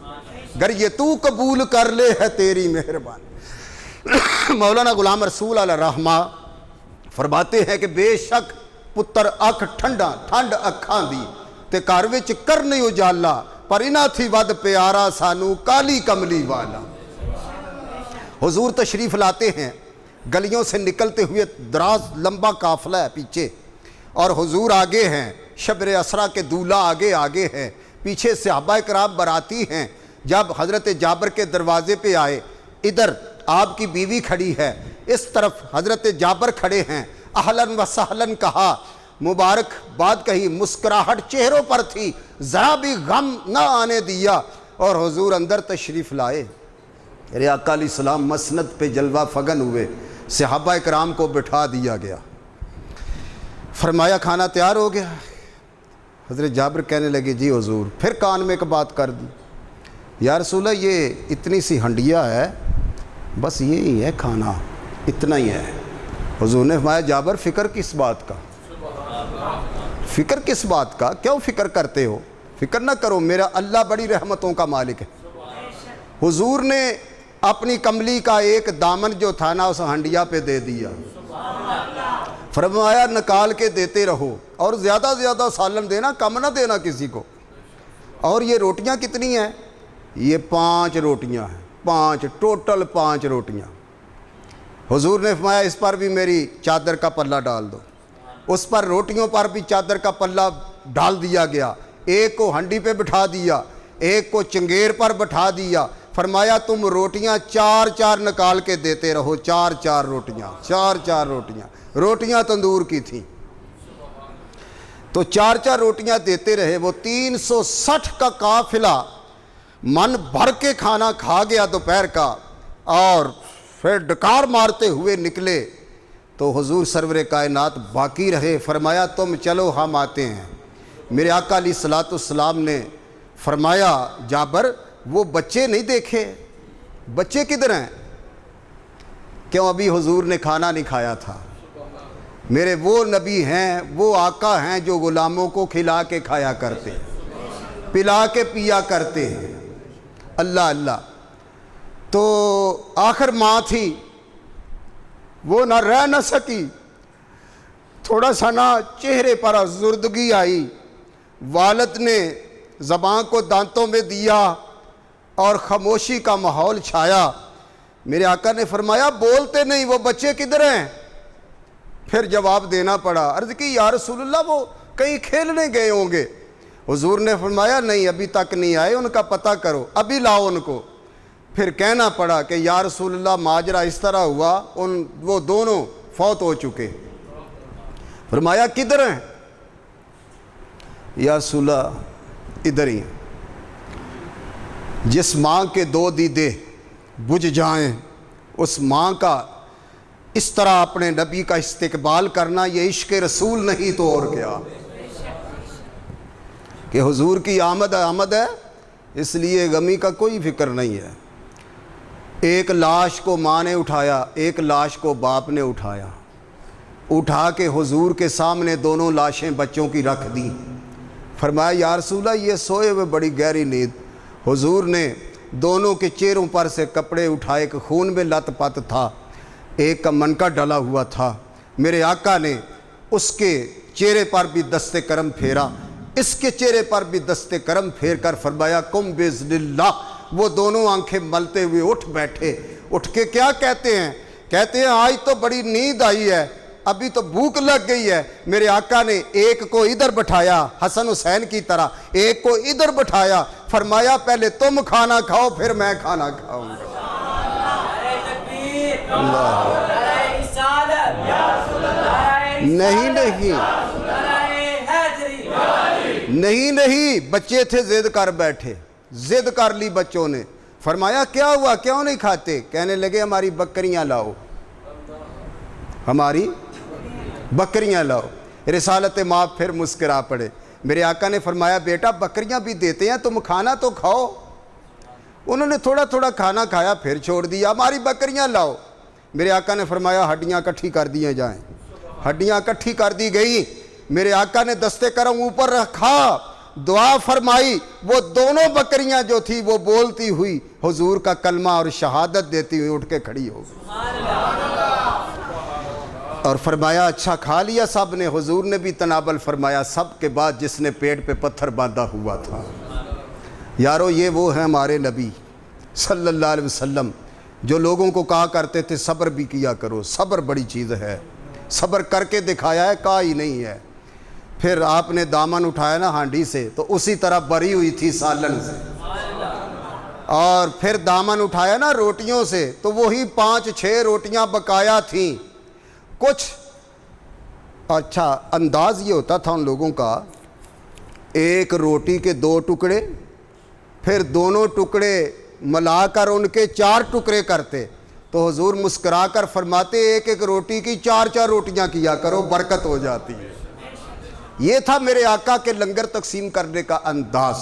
گر یہ تو قبول کر لے ہے تیری مہربانی۔ مولانا غلام رسول علیہ رحمہ فرماتے ہیں کہ بے شک پتر اکھ ٹھنڈا ٹھنڈ اکھاں دی تے گھر وچ کرنے اجالا، پر انہاں تھی ود پیارا سانو کالی کملی والا۔ حضور تشریف لاتے ہیں، گلیوں سے نکلتے ہوئے دراز لمبا قافلہ ہے پیچھے، اور حضور آگے ہیں، شبر اسرا کے دولہ آگے آگے ہیں، پیچھے صحابہ کرام براتی ہیں۔ جب حضرت جابر کے دروازے پہ آئے، ادھر آپ کی بیوی کھڑی ہے، اس طرف حضرت جابر کھڑے ہیں، اہلاً و سہلاً کہا، مبارک بات کہی، مسکراہٹ چہروں پر تھی، ذرا بھی غم نہ آنے دیا، اور حضور اندر تشریف لائے۔ میرے آقا علیہ السلام مسند پہ جلوہ فگن ہوئے، صحابہ اکرام کو بٹھا دیا گیا، فرمایا کھانا تیار ہو گیا؟ حضرت جابر کہنے لگے جی حضور، پھر کان میں ایک بات کر دی، یا رسول اللہ یہ اتنی سی ہنڈیا ہے، بس یہی ہے کھانا، اتنا ہی ہے۔ حضور نے فرمایا جابر فکر کس بات کا، فکر کس بات کا، کیوں فکر کرتے ہو؟ فکر نہ کرو، میرا اللہ بڑی رحمتوں کا مالک ہے۔ حضور نے اپنی کملی کا ایک دامن جو تھا نا اس ہنڈیا پہ دے دیا، فرمایا نکال کے دیتے رہو، اور زیادہ زیادہ سالن دینا، کم نہ دینا کسی کو۔ اور یہ روٹیاں کتنی ہیں؟ یہ 5 روٹیاں ہیں، 5 ٹوٹل 5 روٹیاں۔ حضور نے فرمایا اس پر بھی میری چادر کا پلہ ڈال دو، اس پر روٹیوں پر بھی چادر کا پلہ ڈال دیا گیا، ایک کو ہنڈی پہ بٹھا دیا، ایک کو چنگیر پر بٹھا دیا، فرمایا تم روٹیاں 4 نکال کے دیتے رہو، 4 روٹیاں، 4 روٹیاں، روٹیاں تندور کی تھیں، تو 4 روٹیاں دیتے رہے۔ وہ 360 کا قافلہ من بھر کے کھانا کھا گیا دوپہر کا، اور پھر ڈکار مارتے ہوئے نکلے تو حضور سرور کائنات باقی رہے، فرمایا تم چلو ہم آتے ہیں۔ میرے آقا علیہ الصلوۃ والسلام نے فرمایا جابر وہ بچے نہیں دیکھے؟ بچے کدھر ہیں؟ کیوں؟ ابھی حضور نے کھانا نہیں کھایا تھا۔ میرے وہ نبی ہیں، وہ آقا ہیں جو غلاموں کو کھلا کے کھایا کرتے ہیں، پلا کے پیا کرتے ہیں۔ اللہ اللہ۔ تو آخر ماں تھی، وہ نہ رہ نہ سکی، تھوڑا سا نہ چہرے پر افسردگی آئی، والد نے زبان کو دانتوں میں دیا اور خاموشی کا ماحول چھایا۔ میرے آقا نے فرمایا بولتے نہیں، وہ بچے کدھر ہیں؟ پھر جواب دینا پڑا، عرض کی یا رسول اللہ وہ کہیں کھیلنے گئے ہوں گے۔ حضور نے فرمایا نہیں ابھی تک نہیں آئے، ان کا پتہ کرو، ابھی لاؤ ان کو۔ پھر کہنا پڑا کہ یا رسول اللہ ماجرا اس طرح ہوا، وہ دونوں فوت ہو چکے۔ فرمایا کدھر ہیں؟ یا رسول اللہ ادھر ہی ہیں۔ جس ماں کے 2 دیدے بجھ جائیں، اس ماں کا اس طرح اپنے نبی کا استقبال کرنا یہ عشق رسول نہیں تو اور کیا، کہ حضور کی آمد ہے، اس لیے غمی کا کوئی فکر نہیں ہے۔ ایک لاش کو ماں نے اٹھایا، ایک لاش کو باپ نے اٹھایا، اٹھا کے حضور کے سامنے دونوں لاشیں بچوں کی رکھ دی۔ فرمایا یا رسول اللہ یہ سوئے ہوئے بڑی گہری نیند۔ حضور نے دونوں کے چہروں پر سے کپڑے اٹھائے، ایک خون میں لت پت تھا، ایک کا منکا ڈلا ہوا تھا۔ میرے آقا نے اس کے چہرے پر بھی دست کرم پھیرا، اس کے چہرے پر بھی دست کرم پھیر کر فرمایا قم باذن اللہ۔ وہ دونوں آنکھیں ملتے ہوئے اٹھ بیٹھے، اٹھ کے کیا کہتے ہیں؟ کہتے ہیں آج تو بڑی نیند آئی ہے، ابھی تو بھوک لگ گئی ہے۔ میرے آقا نے ایک کو ادھر بٹھایا حسن حسین کی طرح، ایک کو ادھر بٹھایا، فرمایا پہلے تم کھانا کھاؤ پھر میں کھانا کھاؤں گا۔ نہیں نہیں نہیں، بچے تھے ضد کر بیٹھے، ضد کر لی بچوں نے۔ فرمایا کیا ہوا، کیوں نہیں کھاتے؟ کہنے لگے ہماری بکریاں لاؤ، ہماری بکریاں لاؤ۔ رسالت ماں پھر مسکرا پڑے، میرے آقا نے فرمایا بیٹا بکریاں بھی دیتے ہیں تم کھانا تو کھاؤ. انہوں نے تھوڑا تھوڑا کھانا کھایا پھر چھوڑ دیا. ہماری بکریاں لاؤ. میرے آقا نے فرمایا ہڈیاں اکٹھی کر دی جائیں. ہڈیاں اکٹھی کر دی گئی. میرے آقا نے دستے کرم اوپر رکھا, دعا فرمائی. وہ دونوں بکریاں جو تھی وہ بولتی ہوئی حضور کا کلمہ اور شہادت دیتی ہوئی اٹھ کے کھڑی ہو گئی اور فرمایا اچھا کھا لیا سب نے. حضور نے بھی تنابل فرمایا سب کے بعد جس نے پیٹ پہ پتھر باندھا ہوا تھا. یارو یہ وہ ہیں ہمارے نبی صلی اللہ علیہ وسلم جو لوگوں کو کہا کرتے تھے صبر بھی کیا کرو, صبر بڑی چیز ہے. صبر کر کے دکھایا ہے, کہا ہی نہیں ہے. پھر آپ نے دامن اٹھایا نا ہانڈی سے تو اسی طرح بری ہوئی تھی سالن سے, اور پھر دامن اٹھایا نا روٹیوں سے تو وہی 5-6 روٹیاں بقایا تھیں. کچھ اچھا انداز یہ ہوتا تھا ان لوگوں کا, ایک روٹی کے 2 ٹکڑے, پھر دونوں ٹکڑے ملا کر ان کے 4 ٹکڑے کرتے. تو حضور مسکرا کر فرماتے ایک ایک روٹی کی 4 روٹیاں کیا کرو, برکت ہو جاتی ہے. یہ تھا میرے آقا کے لنگر تقسیم کرنے کا انداز.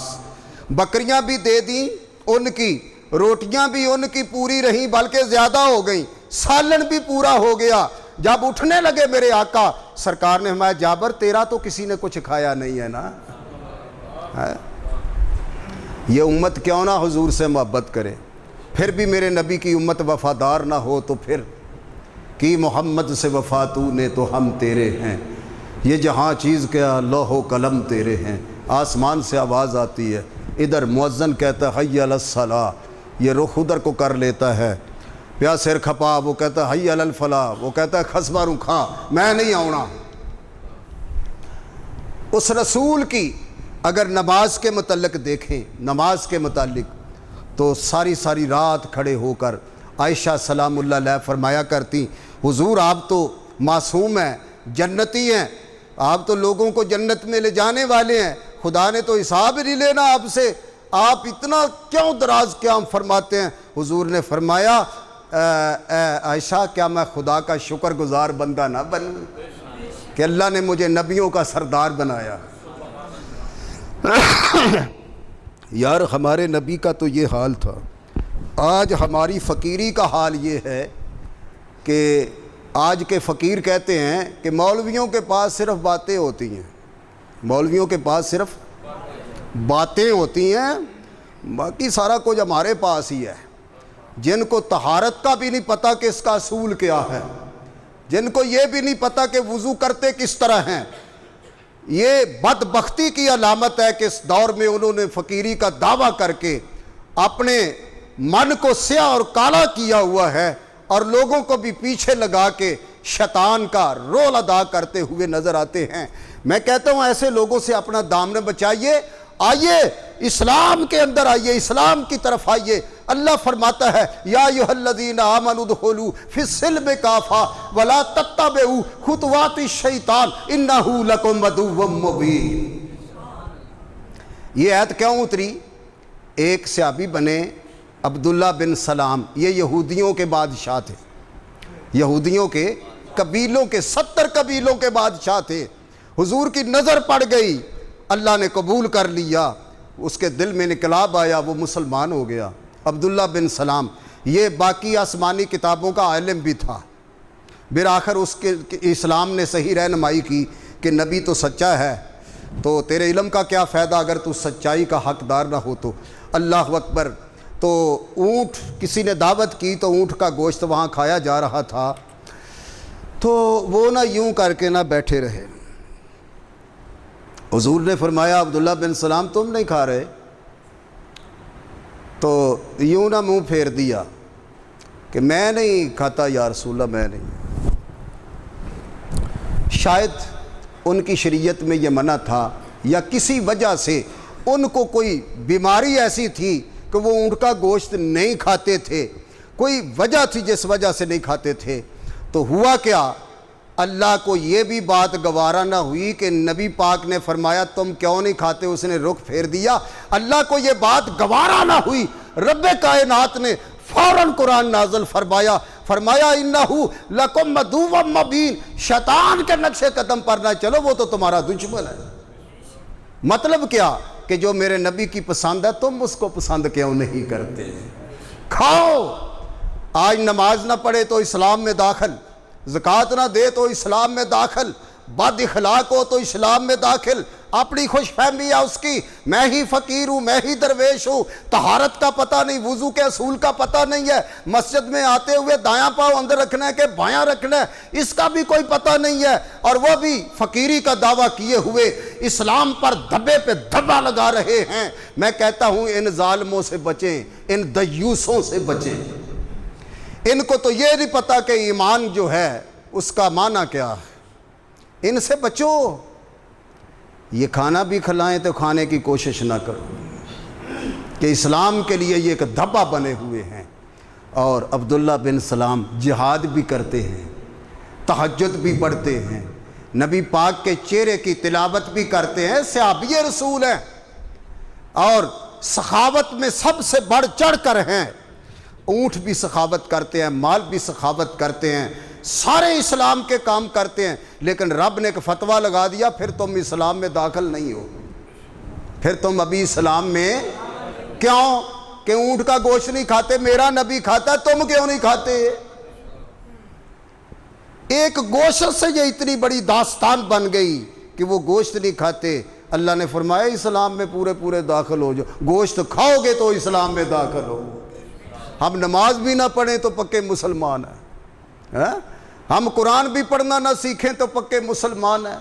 بکریاں بھی دے دیں ان کی, روٹیاں بھی ان کی پوری رہیں بلکہ زیادہ ہو گئیں, سالن بھی پورا ہو گیا. جب اٹھنے لگے میرے آقا سرکار نے فرمایا جابر تیرا تو کسی نے کچھ کھایا نہیں ہے نا. یہ امت کیوں نہ حضور سے محبت کرے, پھر بھی میرے نبی کی امت وفادار نہ ہو تو پھر کی محمد سے وفا تو نے تو ہم تیرے ہیں. یہ جہاں چیز کیا لوح و قلم تیرے ہیں. آسمان سے آواز آتی ہے, ادھر مؤذن کہتا ہے حی علی الصلاۃ, یہ رخ ادھر کو کر لیتا ہے. پیا سر کھپا وہ کہتا ہے حی علی الفلاح, وہ کہتا ہے خسبہ رکھا میں نہیں آؤنا. اس رسول کی اگر نماز کے متعلق دیکھیں, نماز کے متعلق تو ساری رات کھڑے ہو کر عائشہ سلام اللہ علیہ فرمایا کرتی حضور آپ تو معصوم ہیں, جنتی ہیں, آپ تو لوگوں کو جنت میں لے جانے والے ہیں, خدا نے تو حساب نہیں لینا آپ سے, آپ اتنا کیوں دراز قیام فرماتے ہیں. حضور نے فرمایا عائشہ کیا میں خدا کا شکر گزار بندہ نہ بنوں کہ اللہ نے مجھے نبیوں کا سردار بنایا. یار ہمارے نبی کا تو یہ حال تھا. آج ہماری فقیری کا حال یہ ہے کہ آج کے فقیر کہتے ہیں کہ مولویوں کے پاس صرف باتیں ہوتی ہیں, مولویوں کے پاس صرف باتیں ہوتی ہیں, باقی سارا کچھ ہمارے پاس ہی ہے. جن کو طہارت کا بھی نہیں پتہ کہ اس کا اصول کیا ہے, جن کو یہ بھی نہیں پتہ کہ وضو کرتے کس طرح ہیں. یہ بدبختی کی علامت ہے کہ اس دور میں انہوں نے فقیری کا دعویٰ کر کے اپنے من کو سیاہ اور کالا کیا ہوا ہے, اور لوگوں کو بھی پیچھے لگا کے شیطان کا رول ادا کرتے ہوئے نظر آتے ہیں. میں کہتا ہوں ایسے لوگوں سے اپنا دامن بچائیے, آئیے اسلام کے اندر آئیے, اسلام کی طرف آئیے. اللہ فرماتا ہے یا ایھا الذین آمنوا ادخلوا فی السلم کافہ ولا تتبعوا خطوات الشیطان انہ لکم عدو مبین. یہ آیت کیوں اتری؟ ایک صحابی بنے عبداللہ بن سلام, یہ یہودیوں کے بادشاہ تھے, یہودیوں کے قبیلوں کے 70 قبیلوں کے بادشاہ تھے. حضور کی نظر پڑ گئی, اللہ نے قبول کر لیا, اس کے دل میں انقلاب آیا, وہ مسلمان ہو گیا. عبداللہ بن سلام یہ باقی آسمانی کتابوں کا عالم بھی تھا. بالآخر اس کے اسلام نے صحیح رہنمائی کی کہ نبی تو سچا ہے, تو تیرے علم کا کیا فائدہ اگر تو سچائی کا حقدار نہ ہو تو. اللہ اکبر. تو اونٹ کسی نے دعوت کی تو اونٹ کا گوشت وہاں کھایا جا رہا تھا, تو وہ نہ یوں کر کے نہ بیٹھے رہے. حضور نے فرمایا عبداللہ بن سلام تم نہیں کھا رہے؟ تو یوں نہ منہ پھیر دیا کہ میں نہیں کھاتا یا رسول اللہ, میں نہیں. شاید ان کی شریعت میں یہ منع تھا, یا کسی وجہ سے ان کو کوئی بیماری ایسی تھی کہ وہ اونٹ کا گوشت نہیں کھاتے تھے, کوئی وجہ تھی جس وجہ سے نہیں کھاتے تھے. تو ہوا کیا, اللہ کو یہ بھی بات گوارا نہ ہوئی کہ نبی پاک نے فرمایا تم کیوں نہیں کھاتے, اس نے رخ پھیر دیا. اللہ کو یہ بات گوارا نہ ہوئی, رب کائنات نے فوراً قرآن نازل فرمایا انہو لکم عدو مبین, شیطان کے نقش قدم پر نہ چلو, وہ تو تمہارا دشمن ہے, مطلب کیا کہ جو میرے نبی کی پسند ہے تم اس کو پسند کیوں نہیں کرتے؟ کھاؤ، آج نماز نہ پڑھے تو اسلام میں داخل، زکوٰۃ نہ دے تو اسلام میں داخل، بد اخلاق ہو تو اسلام میں داخل، اپنی خوش فہمی ہے اس کی، میں ہی فقیر ہوں، میں ہی درویش ہوں، طہارت کا پتہ نہیں، وضو کے اصول کا پتہ نہیں ہے، مسجد میں آتے ہوئے دایاں پاؤں اندر رکھنا ہے کہ بایاں رکھنا ہے اس کا بھی کوئی پتہ نہیں ہے، اور وہ بھی فقیری کا دعویٰ کیے ہوئے اسلام پر دھبے پہ دھبا لگا رہے ہیں۔ میں کہتا ہوں ان ظالموں سے بچیں، ان دیوسوں سے بچیں، ان کو تو یہ نہیں پتہ کہ ایمان جو ہے اس کا معنی کیا ہے، ان سے بچو۔ یہ کھانا بھی کھلائیں تو کھانے کی کوشش نہ کرو کہ اسلام کے لیے یہ ایک دھبا بنے ہوئے ہیں۔ اور عبداللہ بن سلام جہاد بھی کرتے ہیں، تہجد بھی پڑھتے ہیں، نبی پاک کے چہرے کی تلاوت بھی کرتے ہیں، صحابی رسول ہیں، اور سخاوت میں سب سے بڑھ چڑھ کر ہیں، اونٹ بھی سخاوت کرتے ہیں، مال بھی سخاوت کرتے ہیں، سارے اسلام کے کام کرتے ہیں، لیکن رب نے ایک فتویٰ لگا دیا پھر تم اسلام میں داخل نہیں ہو، پھر تم ابھی اسلام میں کیوں؟ کہ اونٹ کا گوشت نہیں کھاتے، میرا نبی کھاتا ہے، تم کیوں نہیں کھاتے؟ ایک گوشت سے یہ اتنی بڑی داستان بن گئی کہ وہ گوشت نہیں کھاتے۔ اللہ نے فرمایا اسلام میں پورے داخل ہو جاؤ، گوشت کھاؤ گے تو اسلام میں داخل ہو۔ ہم نماز بھی نہ پڑھیں تو پکے مسلمان ہیں، ہم قرآن بھی پڑھنا نہ سیکھیں تو پکے مسلمان ہیں۔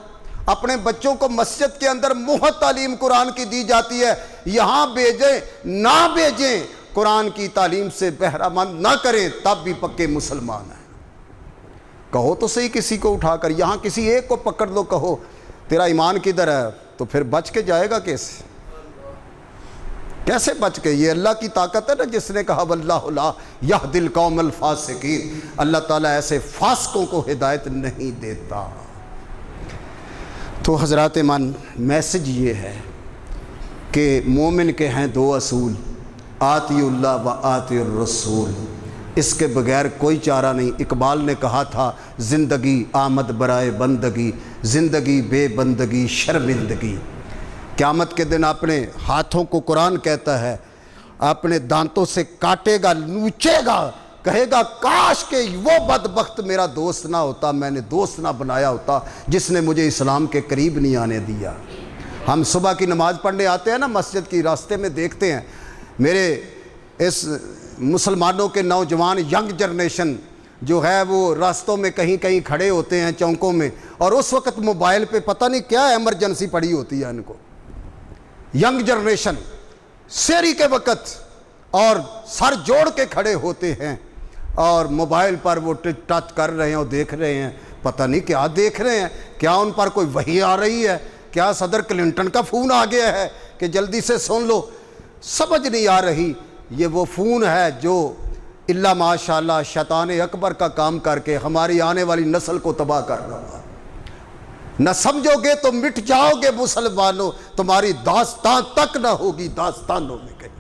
اپنے بچوں کو مسجد کے اندر مفت تعلیم قرآن کی دی جاتی ہے، یہاں بھیجیں نہ بھیجیں، قرآن کی تعلیم سے بہرہ مند نہ کریں تب بھی پکے مسلمان ہیں۔ کہو تو صحیح کسی کو اٹھا کر، یہاں کسی ایک کو پکڑ لو، کہو تیرا ایمان کدھر ہے، تو پھر بچ کے جائے گا کیسے بچ کے؟ یہ اللہ کی طاقت ہے نا، جس نے کہا واللہ لا یہدی القوم الفاسقین، اللہ تعالیٰ ایسے فاسقوں کو ہدایت نہیں دیتا۔ تو حضرات ایمان، میسج یہ ہے کہ مومن کے ہیں دو اصول، آتی اللہ و آتی الرسول، اس کے بغیر کوئی چارہ نہیں۔ اقبال نے کہا تھا زندگی آمد برائے بندگی، زندگی بے بندگی شرمندگی۔ قیامت کے دن اپنے ہاتھوں کو قرآن کہتا ہے اپنے دانتوں سے کاٹے گا، نوچے گا، کہے گا کاش کہ وہ بدبخت میرا دوست نہ ہوتا، میں نے دوست نہ بنایا ہوتا جس نے مجھے اسلام کے قریب نہیں آنے دیا۔ ہم صبح کی نماز پڑھنے آتے ہیں نا مسجد کی، راستے میں دیکھتے ہیں میرے اس مسلمانوں کے نوجوان ینگ جنریشن جو ہے وہ راستوں میں کہیں کہیں کھڑے ہوتے ہیں چوکوں میں، اور اس وقت موبائل پہ پتہ نہیں کیا ایمرجنسی پڑی ہوتی ہے ان کو۔ ینگ جنریشن سحری کے وقت اور سر جوڑ کے کھڑے ہوتے ہیں اور موبائل پر وہ ٹچ کر رہے ہیں اور دیکھ رہے ہیں، پتہ نہیں کیا دیکھ رہے ہیں، کیا ان پر کوئی وحی آ رہی ہے، کیا صدر کلنٹن کا فون آ گیا ہے کہ جلدی سے سن لو، سمجھ نہیں آ رہی۔ یہ وہ فون ہے جو اللہ ماشاءاللہ شیطان اکبر کا کام کر کے ہماری آنے والی نسل کو تباہ کر رہا ہے۔ نہ سمجھو گے تو مٹ جاؤ گے مسلمانوں، تمہاری داستان تک نہ ہوگی داستانوں میں کہیں۔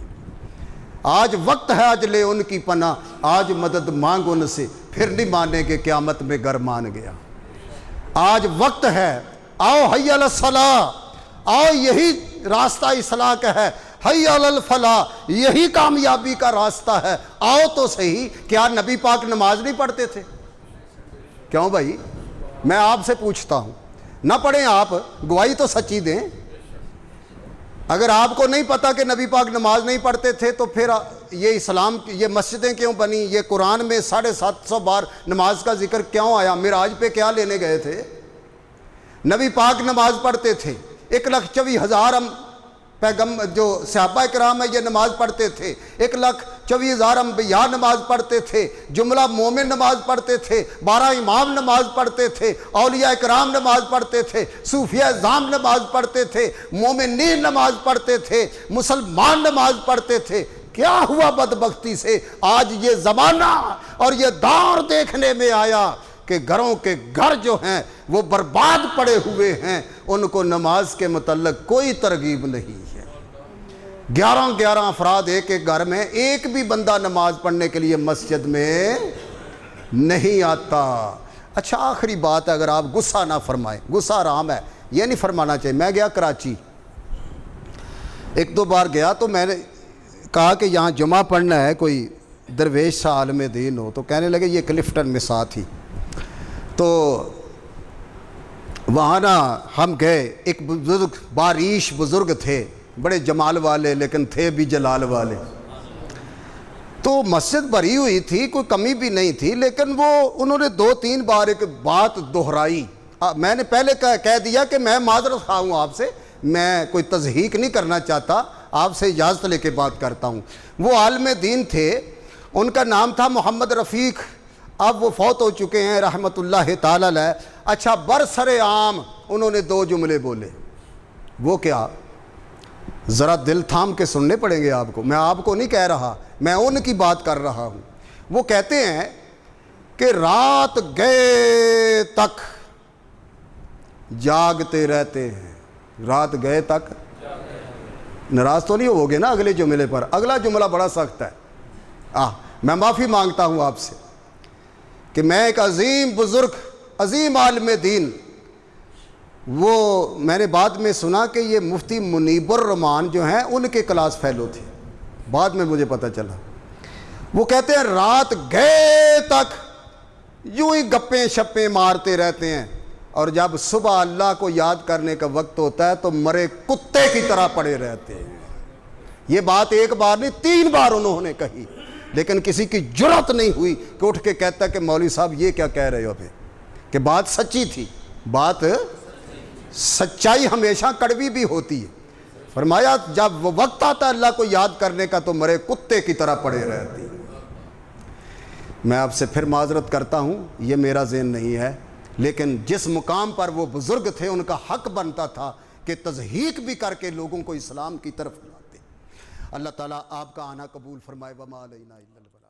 آج وقت ہے آج لے ان کی پناہ، آج مدد مانگ ان سے، پھر نہیں مانیں گے قیامت میں گر مان گیا۔ آج وقت ہے، آؤ حی علی الصلاۃ، آؤ یہی راستہ اصلاح کا ہے، حی علی الفلاح یہی کامیابی کا راستہ ہے، آؤ تو صحیح۔ کیا نبی پاک نماز نہیں پڑھتے تھے؟ کیوں بھائی؟ میں آپ سے پوچھتا ہوں، نہ پڑھیں آپ، گواہی تو سچی دیں۔ اگر آپ کو نہیں پتا کہ نبی پاک نماز نہیں پڑھتے تھے تو پھر یہ اسلام یہ مسجدیں کیوں بنی؟ یہ قرآن میں 750 بار نماز کا ذکر کیوں آیا؟ معراج پہ کیا لینے گئے تھے؟ نبی پاک نماز پڑھتے تھے، 1,24,000 پیغمبر جو صحابہ کرام ہیں یہ نماز پڑھتے تھے، 1,24,000 انبیاء نماز پڑھتے تھے، جملہ مومن نماز پڑھتے تھے، 12 امام نماز پڑھتے تھے، اولیاء کرام نماز پڑھتے تھے، صوفیاء اعظام نماز پڑھتے تھے، مومنین نماز پڑھتے تھے، مسلمان نماز پڑھتے تھے۔ کیا ہوا بدبختی سے آج یہ زمانہ اور یہ دور دیکھنے میں آیا کہ گھروں کے گھر جو ہیں وہ برباد پڑے ہوئے ہیں، ان کو نماز کے متعلق کوئی ترغیب نہیں ہے۔ 11 افراد ایک گھر میں، ایک بھی بندہ نماز پڑھنے کے لیے مسجد میں نہیں آتا۔ اچھا آخری بات ہے، اگر آپ غصہ نہ فرمائیں، غصہ حرام ہے، یہ نہیں فرمانا چاہیے۔ میں گیا کراچی، ایک دو بار گیا تو میں نے کہا کہ یہاں جمعہ پڑھنا ہے، کوئی درویش سا عالم دین ہو، تو کہنے لگے یہ کلفٹن میں ساتھ ہی. تو وہاں نا ہم گئے، ایک بزرگ باریش بزرگ تھے، بڑے جمال والے لیکن تھے بھی جلال والے. تو مسجد بھری ہوئی تھی، کوئی کمی بھی نہیں تھی، لیکن انہوں نے 2-3 بار ایک بات دہرائی. میں نے پہلے کہہ دیا کہ میں معذرت خواہ ہوں آپ سے، میں کوئی تضحیق نہیں کرنا چاہتا، آپ سے اجازت لے کے بات کرتا ہوں. وہ عالم دین تھے، ان کا نام تھا محمد رفیق، اب وہ فوت ہو چکے ہیں رحمۃ اللہ تعالی علیہ. اچھا، برسر عام انہوں نے 2 جملے بولے. وہ کیا؟ ذرا دل تھام کے سننے پڑیں گے آپ کو، میں آپ کو نہیں کہہ رہا، میں ان کی بات کر رہا ہوں. وہ کہتے ہیں کہ رات گئے تک جاگتے رہتے ہیں. رات گئے تک، ناراض تو نہیں ہوگے نا اگلے جملے پر؟ اگلا جملہ بڑا سخت ہے. میں معافی مانگتا ہوں آپ سے کہ میں ایک عظیم بزرگ، عظیم عالم دین، وہ میں نے بعد میں سنا کہ یہ مفتی منیب الرحمان جو ہیں ان کے کلاس فیلو تھے، بعد میں مجھے پتہ چلا. وہ کہتے ہیں رات گئے تک یوں ہی گپیں شپیں مارتے رہتے ہیں، اور جب صبح اللہ کو یاد کرنے کا وقت ہوتا ہے تو مرے کتے کی طرح پڑے رہتے ہیں. یہ بات ایک بار نہیں 3 بار انہوں نے کہی، لیکن کسی کی جرأت نہیں ہوئی کہ اٹھ کے کہتا کہ مولوی صاحب یہ کیا کہہ رہے ہو ابھی. کہ بات سچی تھی، بات سچائی ہمیشہ کڑوی بھی ہوتی ہے. فرمایا جب وہ وقت آتا ہے اللہ کو یاد کرنے کا تو مرے کتے کی طرح پڑے رہتے ہیں. میں آپ سے پھر معذرت کرتا ہوں، یہ میرا ذہن نہیں ہے، لیکن جس مقام پر وہ بزرگ تھے ان کا حق بنتا تھا کہ تضحیق بھی کر کے لوگوں کو اسلام کی طرف لاتے. اللہ تعالیٰ آپ کا آنا قبول فرمائے. وما علینا الا البلاغ.